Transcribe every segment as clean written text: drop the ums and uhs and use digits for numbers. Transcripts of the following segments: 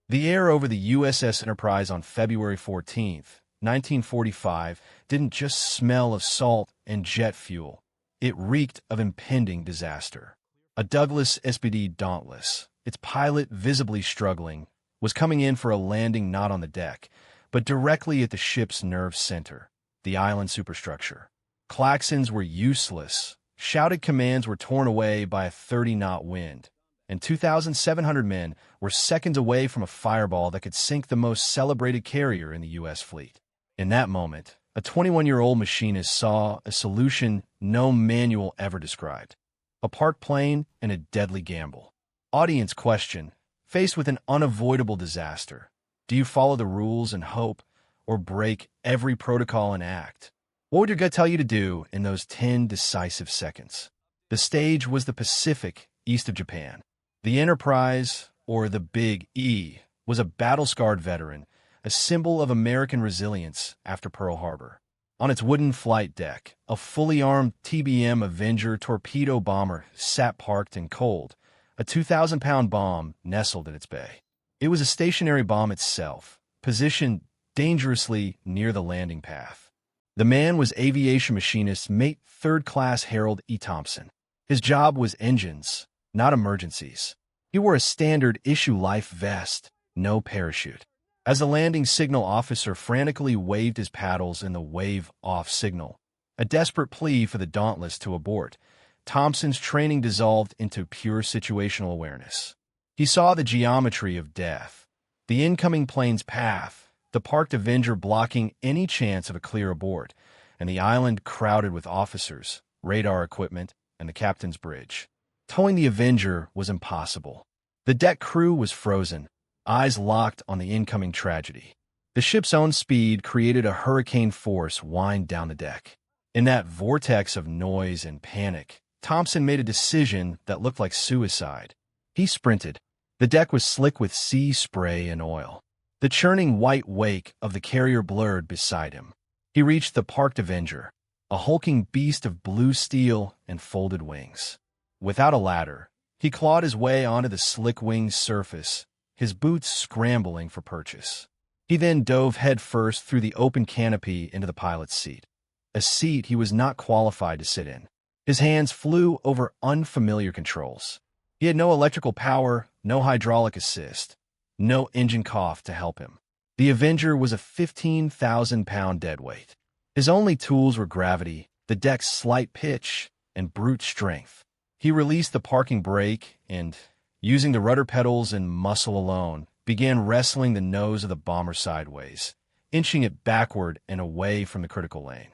The air over the USS Enterprise on February 14th, 1945, didn't just smell of salt and jet fuel. It reeked of impending disaster. A Douglas SPD Dauntless, its pilot visibly struggling, was coming in for a landing not on the deck, but directly at the ship's nerve center, the island superstructure. Klaxons were useless. Shouted commands were torn away by a 30-knot wind, and 2,700 men were seconds away from a fireball that could sink the most celebrated carrier in the U.S. fleet. In that moment, a 21-year-old machinist saw a solution no manual ever described: a parked plane and a deadly gamble. Audience question: faced with an unavoidable disaster, do you follow the rules and hope, or break every protocol and act? What would your gut tell you to do in those 10 decisive seconds? The stage was the Pacific, east of Japan. The Enterprise, or the Big E, was a battle-scarred veteran, a symbol of American resilience after Pearl Harbor. On its wooden flight deck, a fully armed TBM Avenger torpedo bomber sat parked and cold, a 2,000-pound bomb nestled in its bay. It was a stationary bomb itself, positioned dangerously near the landing path. The man was aviation machinist mate 3rd Class Harold E. Thompson. His job was engines, not emergencies. He wore a standard-issue life vest, no parachute. As the landing signal officer frantically waved his paddles in the wave-off signal, a desperate plea for the Dauntless to abort, Thompson's training dissolved into pure situational awareness. He saw the geometry of death, the incoming plane's path, the parked Avenger blocking any chance of a clear abort, and the island crowded with officers, radar equipment, and the captain's bridge. Towing the Avenger was impossible. The deck crew was frozen, eyes locked on the incoming tragedy. The ship's own speed created a hurricane force wind down the deck. In that vortex of noise and panic, Thompson made a decision that looked like suicide. He sprinted. The deck was slick with sea spray and oil. The churning white wake of the carrier blurred beside him. He reached the parked Avenger, a hulking beast of blue steel and folded wings. Without a ladder, he clawed his way onto the slick-winged surface, his boots scrambling for purchase. He then dove headfirst through the open canopy into the pilot's seat, a seat he was not qualified to sit in. His hands flew over unfamiliar controls. He had no electrical power, no hydraulic assist, no engine cough to help him. The Avenger was a 15,000-pound deadweight. His only tools were gravity, the deck's slight pitch, and brute strength. He released the parking brake and, using the rudder pedals and muscle alone, began wrestling the nose of the bomber sideways, inching it backward and away from the critical lane.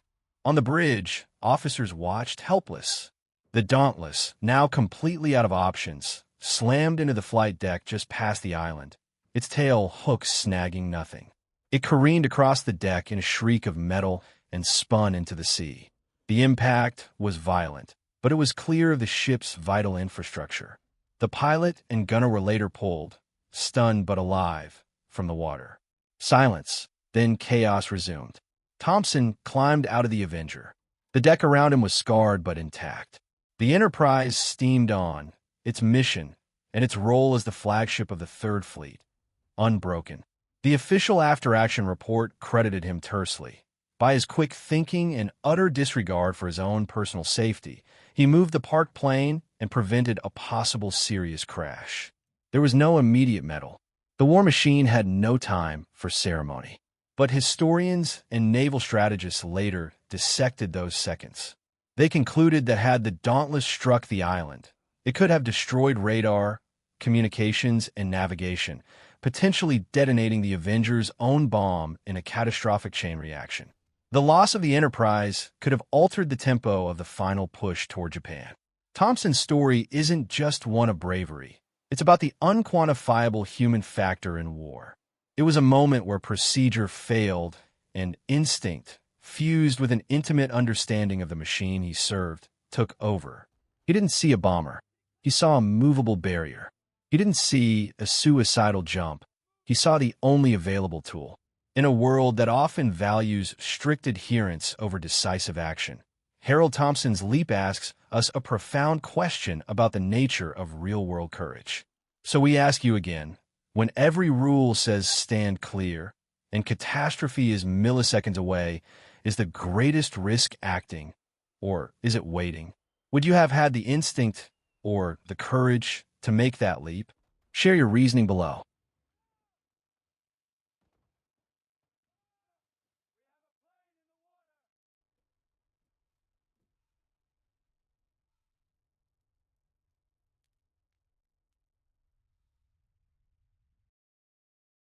On the bridge, officers watched helpless. The Dauntless, now completely out of options, slammed into the flight deck just past the island, its tail hooks snagging nothing. It careened across the deck in a shriek of metal and spun into the sea. The impact was violent, but it was clear of the ship's vital infrastructure. The pilot and gunner were later pulled, stunned but alive, from the water. Silence, then chaos resumed. Thompson climbed out of the Avenger. The deck around him was scarred but intact. The Enterprise steamed on, its mission and its role as the flagship of the Third Fleet, unbroken. The official after-action report credited him tersely. By his quick thinking and utter disregard for his own personal safety, he moved the parked plane and prevented a possible serious crash. There was no immediate medal. The war machine had no time for ceremony. But historians and naval strategists later dissected those seconds. They concluded that had the Dauntless struck the island, it could have destroyed radar, communications, and navigation, potentially detonating the Avenger's own bomb in a catastrophic chain reaction. The loss of the Enterprise could have altered the tempo of the final push toward Japan. Thompson's story isn't just one of bravery. It's about the unquantifiable human factor in war. It was a moment where procedure failed and instinct, fused with an intimate understanding of the machine he served, took over. He didn't see a bomber. He saw a movable barrier. He didn't see a suicidal jump. He saw the only available tool. In a world that often values strict adherence over decisive action, Harold Thompson's leap asks us a profound question about the nature of real-world courage. So we ask you again, When every rule says stand clear and catastrophe is milliseconds away, is the greatest risk acting, or is it waiting? Would you have had the instinct or the courage to make that leap? Share your reasoning below.